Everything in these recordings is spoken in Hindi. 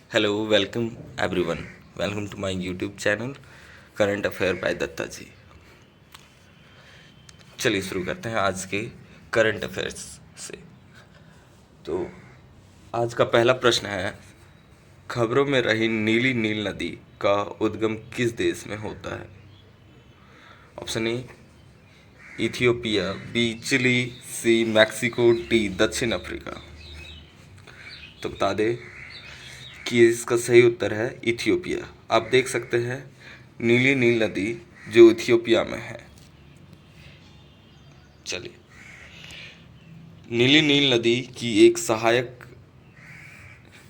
Hello welcome everyone. Welcome to my YouTube channel current affair by Datta ji. चलिए शुरू करते हैं आज के करंट अफेयर्स से। तो आज का पहला प्रश्न है, खबरों में रही नीली नील नदी का उद्गम किस देश में होता है? Option A Ethiopia, B Chile, C Mexico, D दक्षिण अफ्रीका। तो बता दें कि इसका सही उत्तर है इथियोपिया। आप देख सकते हैं नीली नील नदी जो इथियोपिया में है। चलिए, नीली नील नदी की एक सहायक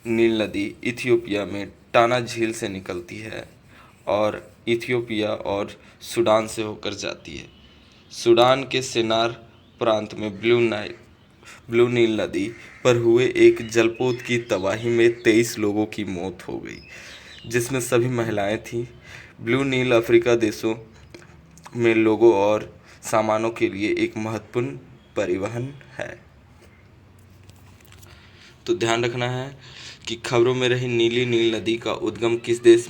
नील नदी इथियोपिया में टाना झील से निकलती है और इथियोपिया और सूडान से होकर जाती है। सूडान के सिनार प्रांत में ब्लू नील नदी पर हुए एक जलपोत की तबाही में 23 लोगों की मौत हो गई, जिसमें सभी महिलाएं थीं। ब्लू नील अफ्रीका देशों में लोगों और सामानों के लिए एक महत्वपूर्ण परिवहन है। तो ध्यान रखना है कि खबरों में रही नीली नील नदी का उद्गम किस देश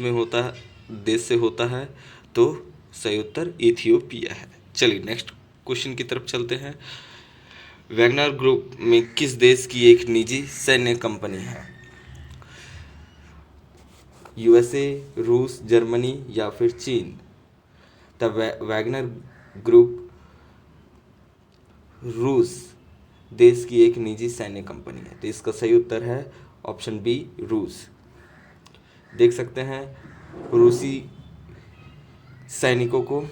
से होता है। तो सही उत्तर इथियोपिया है। चलिए नेक्स्ट क्वेश्चन की तरफ चलते हैं। वैगनर ग्रुप में किस देश की एक निजी सैन्य कंपनी है? यूएसए, रूस, जर्मनी या फिर चीन? द वैगनर ग्रुप रूस देश की एक निजी सैन्य कंपनी है। तो इसका सही उत्तर है ऑप्शन बी रूस। देख सकते हैं रूसी सैनिकों को।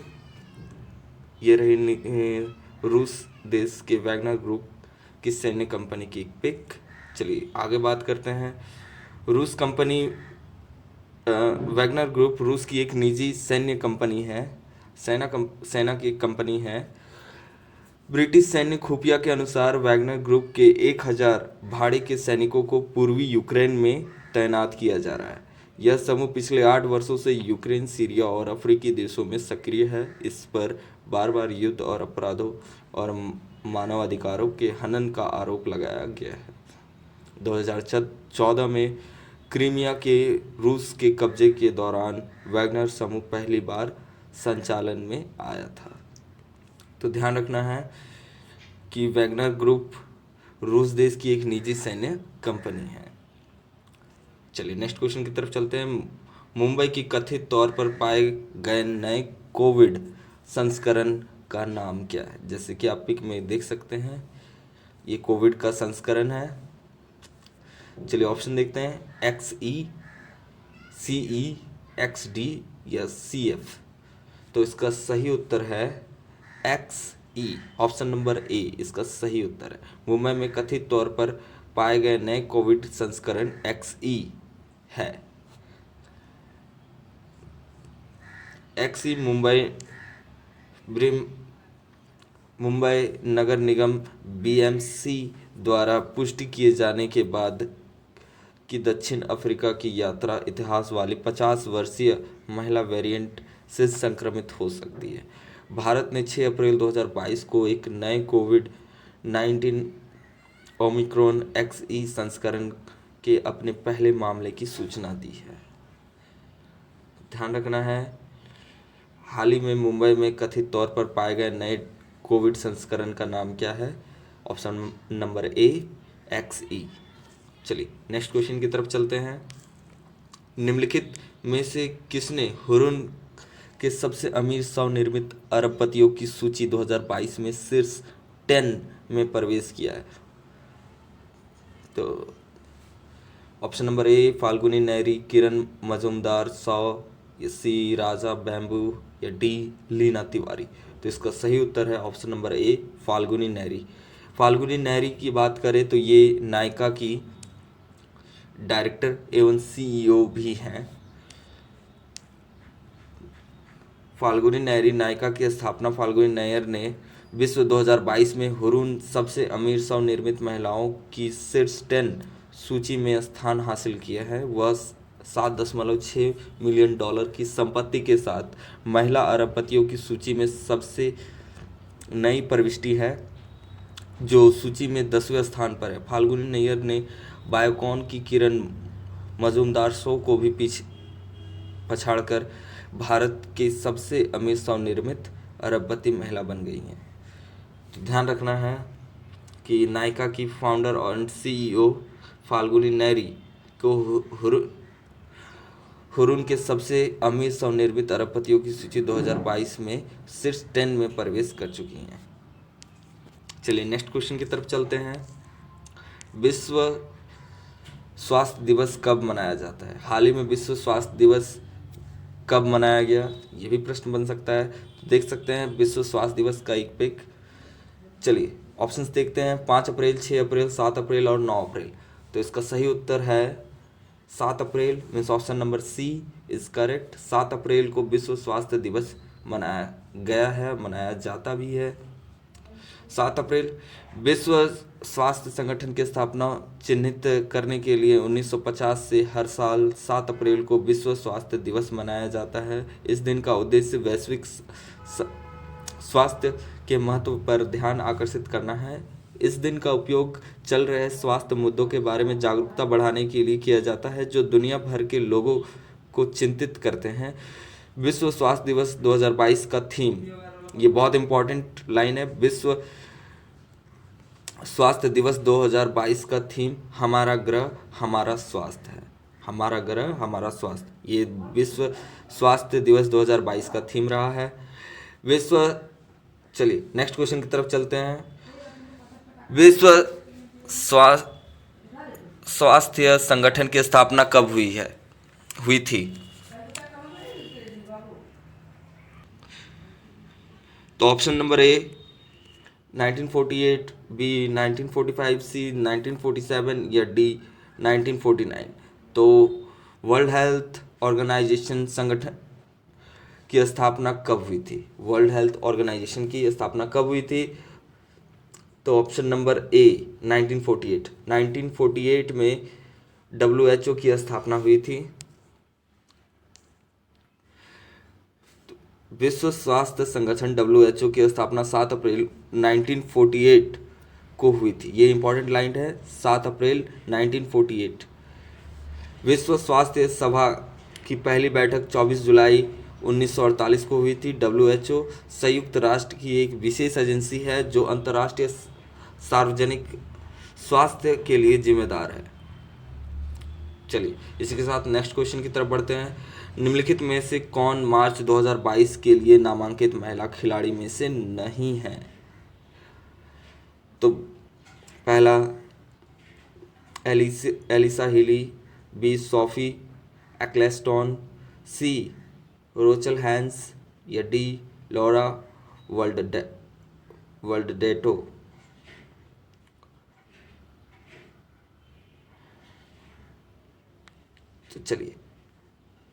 ये रही रूस देश के वैगनर ग्रुप की सैन्य कंपनी की एक पिक। चलिए आगे बात करते हैं। रूस कंपनी वैगनर ग्रुप रूस की एक निजी सैन्य कंपनी है, सेना की कंपनी है। ब्रिटिश सैन्य खुफिया के अनुसार वैगनर ग्रुप के 1000 भाड़े के सैनिकों को पूर्वी यूक्रेन में तैनात किया जा रहा है। यह समूह पिछले 8 वर्षों से यूक्रेन, सीरिया और अफ्रीकी देशों में सक्रिय है। इस पर बार बार युद्ध और अपराधों और मानवाधिकारों के हनन का आरोप लगाया गया है। 2014 में क्रीमिया के रूस के कब्जे के दौरान वैगनर समूह पहली बार संचालन में आया था। तो ध्यान रखना है कि वैगनर ग्रुप रूस देश की एक निजी सैन्य कंपनी है। चलिए नेक्स्ट क्वेश्चन की तरफ चलते हैं। मुंबई की कथित तौर पर पाए गए नए कोविड संस्करण का नाम क्या है? जैसे कि आप पिक में देख सकते हैं ये कोविड का संस्करण है। चलिए ऑप्शन देखते हैं, XE, CE, XD या CF। तो इसका सही उत्तर है XE। ऑप्शन नंबर ए इसका सही उत्तर है। मुंबई में कथित तौर पर पाए गए नए कोविड संस्करण XE है। XE मुंबई नगर निगम BMC द्वारा पुष्टि किए जाने के बाद कि दक्षिण अफ्रीका की यात्रा इतिहास वाली 50 वर्षीय महिला वेरिएंट से संक्रमित हो सकती है। भारत ने 6 अप्रैल 2022 को एक नए कोविड-19 ओमिक्रॉन XE संस्करण के अपने पहले मामले की सूचना दी है। ध्यान रखना है, हाल ही में मुंबई में कथित तौर पर पाए गए नए कोविड संस्करण का नाम क्या है? ऑप्शन नंबर ए XE। चलिए नेक्स्ट क्वेश्चन की तरफ चलते हैं। निम्नलिखित में से किसने हुरून के सबसे अमीर स्वनिर्मित अरबपतियों की सूची 2022 में शीर्ष 10 में प्रवेश किया है? तो option number A Falguni Nayar, Kiran Mazumdar, C Raja बैम्बू या डी लीना तिवारी। तो इसका सही उत्तर है option number A Falguni Nayar. Falguni Nayar की बात करें तो ये नायका की डायरेक्टर एवं CEO भी हैं। फाल्गुनी नैरी नायका की स्थापना फाल्गुनी नैयर ने विश्व 2022 में हुरून सबसे अमीर स्वनिर्मित महिलाओं की शीर्ष 10 सूची में स्थान हासिल किया है। वह 7.6 मिलियन डॉलर की संपत्ति के साथ महिला अरबपतियों की सूची में सबसे नई प्रविष्टि है, जो सूची में 10वें स्थान पर है। फाल्गुनी नैयर ने बायोकॉन की किरण मजूमदार शो को भी पीछे पछाड़कर भारत की सबसे अमीर स्वनिर्मित अरबपति महिला बन गई हैं। तो ध्यान रखना है कि नायका की फाउंडर और सीईओ फाल्गुनी नैरी को हुरुन के सबसे अमीर स्वनिर्मित अरबपतियों की सूची 2022 में शीर्ष 10 में प्रवेश कर चुकी हैं। चलिए नेक्स्ट क्वेश्चन की तरफ चलते हैं। विश्व स्वास्थ्य दिवस कब मनाया जाता है? हाल ही में विश्व स्वास्थ्य दिवस कब मनाया गया, ये भी प्रश्न बन सकता है। तो देख सकते हैं विश्व स्वास्थ्य दिवस का एक पिक। चलिए ऑप्शंस देखते हैं। 5 अप्रैल, 6 अप्रैल, 7 अप्रैल और 9 अप्रैल। तो इसका सही उत्तर है 7 अप्रैल, means option number C is correct. 7 अप्रैल को विश्व स्वास्थ्य दिवस मनाया गया है, मनाया जाता भी है। 7 अप्रैल विश्व स्वास्थ्य संगठन की स्थापना चिन्हित करने के लिए 1950 से हर साल 7 अप्रैल को विश्व स्वास्थ्य दिवस मनाया जाता है। इस दिन का उद्देश्य वैश्विक स्वास्थ्य के महत्व पर ध्यान आकर्षित करना है। इस दिन का उपयोग चल रहे स्वास्थ्य मुद्दों के बारे में जागरूकता बढ़ाने के लिए किया जाता है जो दुनिया भर के लोगों को चिंतित करते हैं। विश्व स्वास्थ्य दिवस 2022 का थीम, ये बहुत इंपॉर्टेंट लाइन है, विश्व स्वास्थ्य दिवस 2022 का थीम हमारा ग्रह हमारा स्वास्थ्य है। हमारा ग्रह हमारा स्वास्थ्य, ये विश्व स्वास्थ्य दिवस 2022 का थीम रहा है। चलिए नेक्स्ट क्वेश्चन की तरफ चलते हैं। विश्व स्वास्थ्य संगठन की स्थापना कब हुई थी? तो ऑप्शन नंबर ए 1948, बी 1945, सी 1947 या डी 1949। तो वर्ल्ड हेल्थ ऑर्गेनाइजेशन संगठन की स्थापना कब हुई थी? वर्ल्ड हेल्थ ऑर्गेनाइजेशन की स्थापना कब हुई थी? तो ऑप्शन नंबर ए 1948। 1948 में WHO की स्थापना हुई थी। विश्व स्वास्थ्य संगठन WHO की स्थापना 7 अप्रैल 1948 को हुई थी। ये इंपॉर्टेंट लाइन है, 7 अप्रैल 1948। विश्व स्वास्थ्य सभा की पहली बैठक 24 जुलाई 1948 को हुई थी। WHO संयुक्त राष्ट्र की एक विशेष एजेंसी है जो अंतर्राष्ट्रीय सार्वजनिक स्वास्थ्य के लिए जिम्मेदार है। चलिए इसी के साथ नेक्स्ट क्वेश्चन की तरफ बढ़ते हैं। निम्नलिखित में से कौन मार्च 2022 के लिए नामांकित महिला खिलाड़ी में से नहीं है? तो पहला Alyssa Healy, B Sophie Ecclestone, C Rachael Haynes या डी लॉरा वर्ल्डेटो। तो चलिए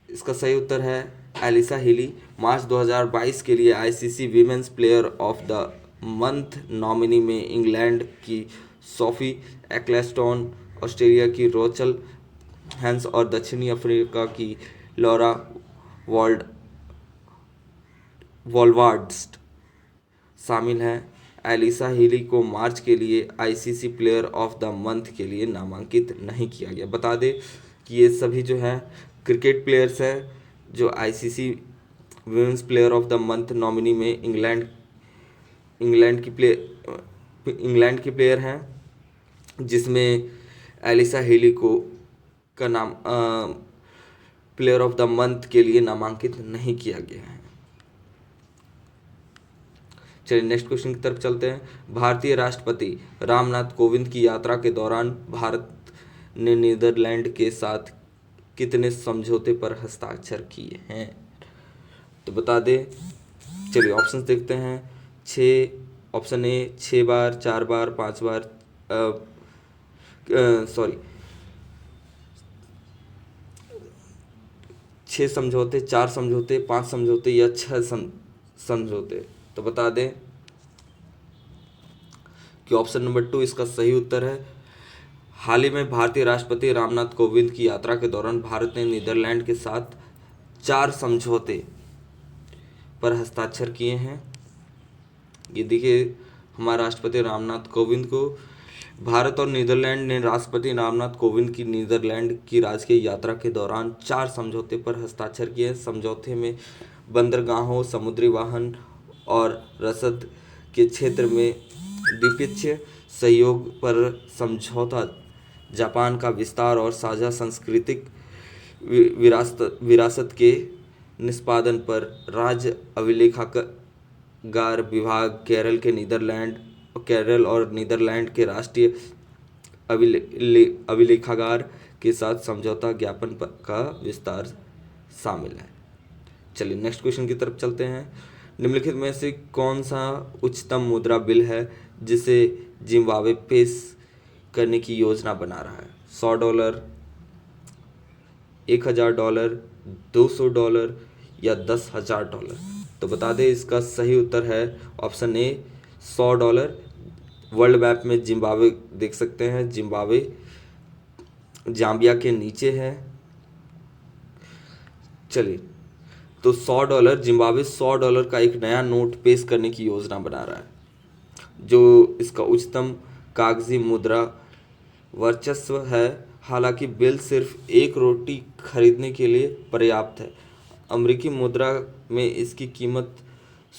इसका सही उत्तर है एलिसा हिली। मार्च 2022 के लिए ICC women's player of the month nominee में इंग्लैंड की सोफी एक्लेस्टोन, ऑस्ट्रेलिया की रोचल हैंस और दक्षिणी अफ्रीका की लॉरा वॉलवार्ड्स शामिल हैं। एलिसा हिली को मार्च के लिए ICC player of the month के लिए नामांकित नहीं किया गया। बता दें कि ये सभी जो हैं क्रिकेट प्लेयर्स हैं जो ICC women's player of the month nominee में इंग्लैंड की प्लेयर हैं, जिसमें एलिसा हिली का नाम प्लेयर ऑफ द मंथ के लिए नामांकित नहीं किया गया है। चलिए नेक्स्ट क्वेश्चन की तरफ चलते हैं। भारतीय राष्ट्रपति रामनाथ कोविंद की यात्रा के दौरान भारत ने नीदरलैंड के साथ कितने समझौते पर हस्ताक्षर किए हैं? तो बता दें, चलिए ऑप्शंस देखते हैं। 6 ऑप्शन ए 6 बार, 4 बार, 5 बार, 6 समझौते, 4 समझौते, 5 समझौते या 6 समझौते। तो बता दें कि ऑप्शन नंबर 2 इसका सही उत्तर है। हाल ही में भारतीय राष्ट्रपति रामनाथ कोविंद की यात्रा के दौरान भारत ने नीदरलैंड के साथ 4 समझौते पर हस्ताक्षर किए हैं। ये देखिए हमारे राष्ट्रपति रामनाथ कोविंद को भारत और नीदरलैंड ने राष्ट्रपति रामनाथ कोविंद की नीदरलैंड की राजकीय यात्रा के दौरान 4 समझौते पर हस्ताक्षर किए। समझौते में बंदरगाहों, समुद्री वाहन और रसद के क्षेत्र में द्विपक्षीय सहयोग पर समझौता, जापान का विस्तार और साझा सांस्कृतिक विरासत के निष्पादन पर राज्य अभिलेखागार विभाग केरल और नीदरलैंड के राष्ट्रीय अभिलेखागार के साथ समझौता ज्ञापन का विस्तार शामिल है। चलिए नेक्स्ट क्वेश्चन की तरफ चलते हैं। निम्नलिखित में से कौन सा उच्चतम मुद्रा बिल है जिसे जिम्बाब्वे पेश करने की योजना बना रहा है? $100, $1000, $200 या $10,000? तो बता दें इसका सही उत्तर है ऑप्शन ए $100। वर्ल्ड मैप में जिम्बाब्वे देख सकते हैं, जिम्बाब्वे जाम्बिया के नीचे है। चलिए तो $100, जिम्बाब्वे $100 का एक नया नोट पेश करने की योजना बना रहा है, जो इसका उच्चतम कागजी मुद्रा वर्चस्व है। हालांकि बिल सिर्फ एक रोटी खरीदने के लिए पर्याप्त है। अमेरिकी मुद्रा में इसकी कीमत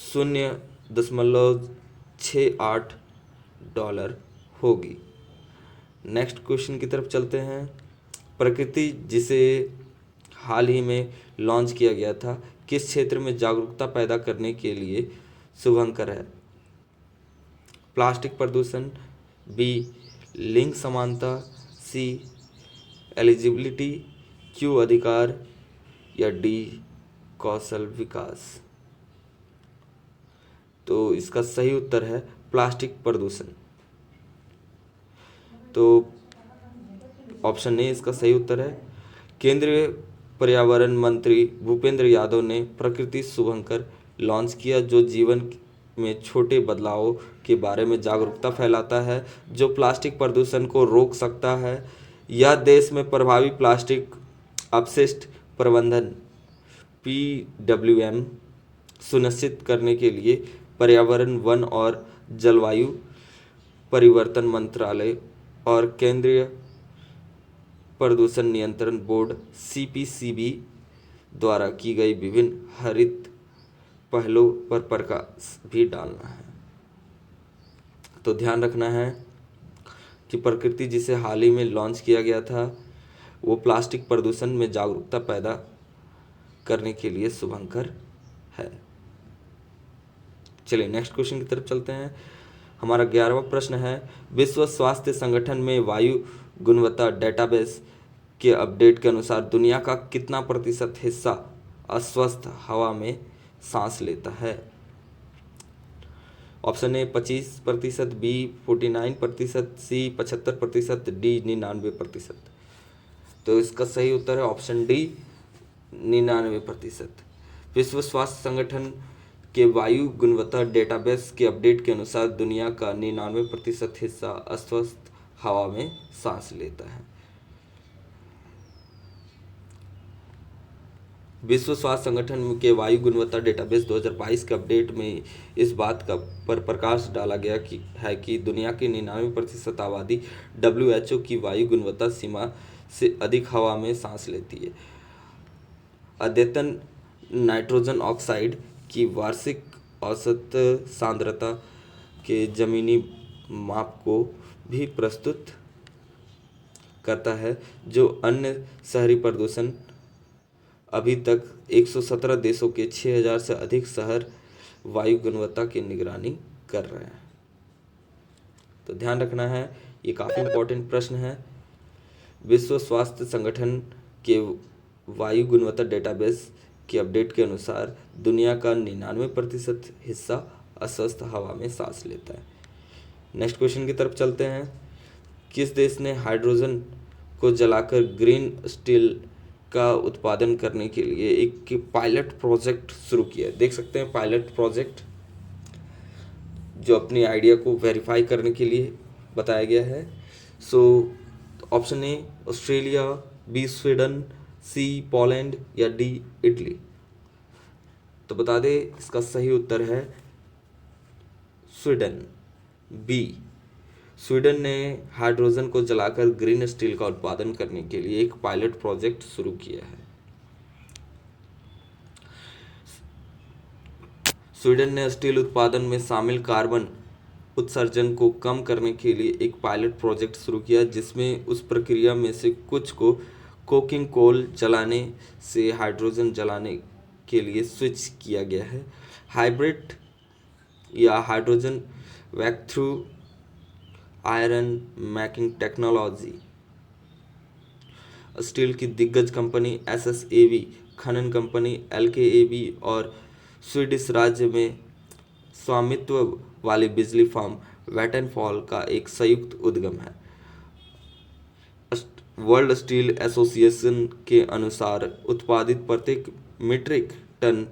$0.68 होगी। नेक्स्ट क्वेश्चन की तरफ चलते हैं। प्रकृति जिसे हाल ही में लॉन्च किया गया था, किस क्षेत्र में जागरूकता पैदा करने के लिए शुभंकर है? प्लास्टिक प्रदूषण, बी लिंग समानता, सी एलिजिबिलिटी, क्यू अधिकार या डी कौशल विकास? तो इसका सही उत्तर है प्लास्टिक प्रदूषण। तो ऑप्शन ए इसका सही उत्तर है। केंद्रीय पर्यावरण मंत्री भूपेंद्र यादव ने प्रकृति शुभंकर लॉन्च किया, जो जीवन में छोटे बदलावों के बारे में जागरूकता फैलाता है, जो प्लास्टिक प्रदूषण को रोक सकता है। यह देश में प्रभावी प्लास्टिक अपशिष्ट प्रबंधन PWM सुनिश्चित करने के लिए पर्यावरण, वन और जलवायु परिवर्तन मंत्रालय और केंद्रीय प्रदूषण नियंत्रण बोर्ड CPCB द्वारा की गई विभिन्न हरित पहलों पर प्रकाश भी डालना है। तो ध्यान रखना है कि प्रकृति जिसे हाल ही में लॉन्च किया गया था, वो प्लास्टिक प्रदूषण में जागरूकता पैदा करने के लिए शुभंकर है। चलिए नेक्स्ट क्वेश्चन की तरफ चलते हैं। हमारा 11वां प्रश्न है, विश्व स्वास्थ्य संगठन में वायु गुणवत्ता डेटाबेस के अपडेट के अनुसार दुनिया का कितना प्रतिशत हिस्सा अस्वस्थ हवा में सांस लेता है? Option A 25%, B 49%, C 75%, D 99%। तो इसका सही उत्तर है ऑप्शन डी 99%। विश्व स्वास्थ्य संगठन के वायु गुणवत्ता डेटाबेस के अपडेट के अनुसार दुनिया का 99% हिस्सा अस्वस्थ हवा में सांस लेता है। विश्व स्वास्थ्य संगठन के वायु गुणवत्ता डेटाबेस 2022 के अपडेट में इस बात का पर प्रकाश डाला गया कि दुनिया की 99% आबादी WHO की वायु गुणवत्ता सीमा से अधिक हवा में सांस लेती है। अद्यतन नाइट्रोजन ऑक्साइड की वार्षिक औसत सांद्रता के जमीनी माप को भी प्रस्तुत करता है, जो अन्य शहरी प्रदूषण अभी तक 117 देशों के 6000 से अधिक शहर वायु गुणवत्ता की निगरानी कर रहे हैं। तो ध्यान रखना है, ये काफ़ी इम्पोर्टेंट प्रश्न है। विश्व स्वास्थ्य संगठन के वायु गुणवत्ता डेटाबेस के अपडेट के अनुसार दुनिया का 99% हिस्सा अस्वस्थ हवा में सांस लेता है। नेक्स्ट क्वेश्चन की तरफ चलते हैं। किस देश ने हाइड्रोजन को जलाकर ग्रीन स्टील का उत्पादन करने के लिए एक पायलट प्रोजेक्ट शुरू किया? देख सकते हैं पायलट प्रोजेक्ट, जो अपनी आइडिया को वेरीफाई करने के लिए बताया गया है। So option A Australia, B Sweden, C Poland या डी इटली? तो बता दें इसका सही उत्तर है स्वीडन, बी। स्वीडन ने हाइड्रोजन को जलाकर ग्रीन स्टील का उत्पादन करने के लिए एक पायलट प्रोजेक्ट शुरू किया है। स्वीडन ने स्टील उत्पादन में शामिल कार्बन उत्सर्जन को कम करने के लिए एक पायलट प्रोजेक्ट शुरू किया, जिसमें उस प्रक्रिया में से कुछ को कोकिंग कोल जलाने से हाइड्रोजन जलाने के लिए स्विच किया गया है। हाइब्रिड या हाइड्रोजन वैक through iron making technology. Steel की दिग्गज कंपनी एसएसएबी, खनन कंपनी एलकेएबी और स्वीडिश राज्य में स्वामित्व वाली बिजली फर्म वैटनफॉल का एक संयुक्त उद्यम है। वर्ल्ड स्टील एसोसिएशन के अनुसार उत्पादित प्रत्येक मीट्रिक टन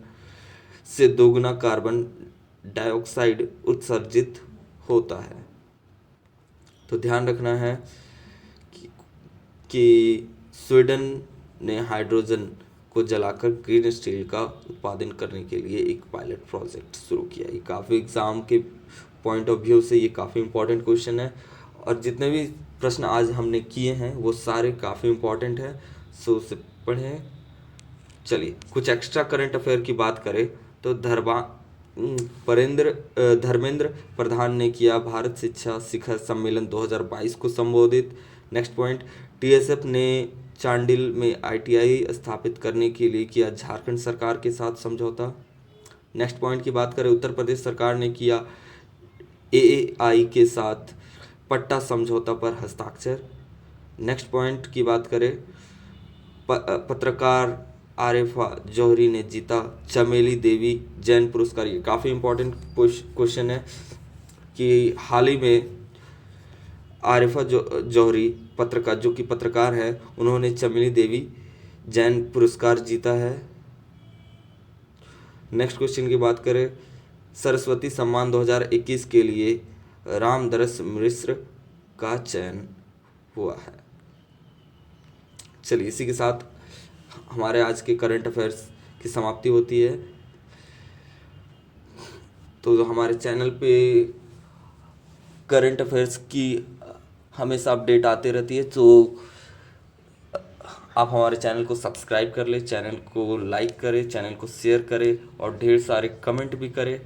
से दोगुना कार्बन डाइऑक्साइड उत्सर्जित होता है। तो ध्यान रखना है कि स्वीडन ने हाइड्रोजन को जलाकर ग्रीन स्टील का उत्पादन करने के लिए एक पायलट प्रोजेक्ट शुरू किया। ये काफ़ी एग्ज़ाम के पॉइंट ऑफ व्यू से ये काफ़ी इंपॉर्टेंट क्वेश्चन है, और जितने भी प्रश्न आज हमने किए हैं वो सारे काफ़ी इंपॉर्टेंट हैं, सो उसे पढ़ें। चलिए कुछ एक्स्ट्रा करंट अफेयर की बात करें तो धर्मेंद्र प्रधान ने किया भारत शिक्षा शिखर सम्मेलन 2022 को संबोधित। नेक्स्ट पॉइंट, टीएसएफ ने चांडिल में आईटीआई स्थापित करने के लिए किया झारखंड सरकार के साथ समझौता। नेक्स्ट पॉइंट की बात करें, उत्तर प्रदेश सरकार ने किया एएआई के साथ पट्टा समझौता पर हस्ताक्षर। नेक्स्ट पॉइंट की बात करें, पत्रकार आरिफा जौहरी ने जीता चमेली देवी जैन पुरस्कार। ये काफ़ी इंपॉर्टेंट क्वेश्चन है कि हाल ही में आरिफा जौहरी पत्रकार, जो कि पत्रकार है, उन्होंने चमेली देवी जैन पुरस्कार जीता है। नेक्स्ट क्वेश्चन की बात करें, सरस्वती सम्मान 2021 के लिए रामदरस मिश्र का चयन हुआ है। चलिए इसी के साथ हमारे आज के करंट अफेयर्स की समाप्ति होती है। तो हमारे चैनल पे करंट अफेयर्स की हमेशा अपडेट आते रहती है, तो आप हमारे चैनल को सब्सक्राइब कर लें, चैनल को लाइक करें, चैनल को शेयर करें और ढेर सारे कमेंट भी करें।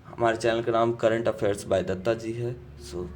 हमारे चैनल का नाम करंट अफेयर्स बाय दत्ता जी है। सो